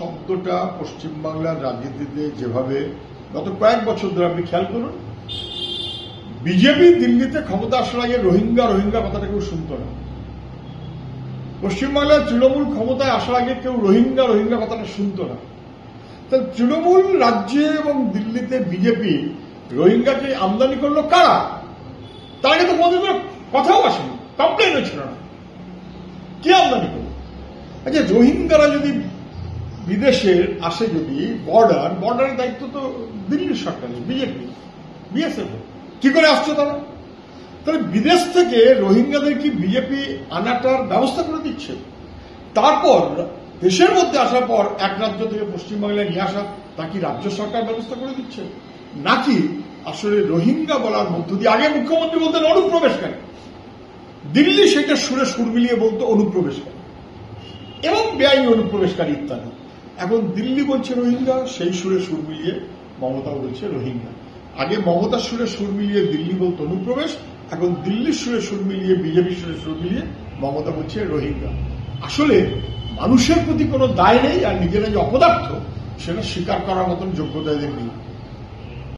শব্দটা পশ্চিমবাংলার রাজনীতিতে যেভাবে গত কয়েক বছর ধরে আপনি খেয়াল করুন, বিজেপি দিল্লিতে ক্ষমতা আসার আগে রোহিঙ্গা রোহিঙ্গা কথাটা কেউ শুনত না। পশ্চিমবাংলার তৃণমূল ক্ষমতায় আসার আগে কেউ রোহিঙ্গা রোহিঙ্গা কথাটা শুনত না। তাহলে তৃণমূল রাজ্যে এবং দিল্লিতে বিজেপি রোহিঙ্গাকে আমদানি করলো কারা? তার আগে তো কোনোদিন কোনো কথাও আসেনি, কমপ্লেনও ছিল না। কে আমদানি করলো? আচ্ছা, রোহিঙ্গারা যদি বিদেশে আসে, যদি বর্ডারের দায়িত্ব তো দিল্লির সরকারের, বিজেপি বিএসএফ, কি করে আসছে তারা? তাহলে বিদেশ থেকে রোহিঙ্গাদের কি বিজেপি আনাটার ব্যবস্থা করে দিচ্ছে? তারপর দেশের মধ্যে আসার পর এক রাজ্য থেকে পশ্চিমবাংলায় নিয়ে আসা, তা কি রাজ্য সরকার ব্যবস্থা করে দিচ্ছে? নাকি আসলে রোহিঙ্গা বলার মধ্য দিয়ে আগে মুখ্যমন্ত্রী বলতেন অনুপ্রবেশকারী, দিল্লি সেটা সুরে সুর মিলিয়ে বলতো অনুপ্রবেশকারী এবং বেআইনি অনুপ্রবেশকারী ইত্যাদি। এখন দিল্লি বলছে রোহিঙ্গা, সেই সুরে সুর মিলিয়ে মমতাও বলছে রোহিঙ্গা। আগে মমতার সুরে সুর মিলিয়ে দিল্লি বলতো অনুপ্রবেশ, এখন দিল্লির সুরে সুর মিলিয়ে বিজেপির সুরে সুর মিলিয়ে মমতা বলছে রোহিঙ্গা। আসলে মানুষের প্রতি কোনো দায় নেই, আর নিজেরা যে অপদার্থ সেটা স্বীকার করার মতন যোগ্যতা এদের নেই।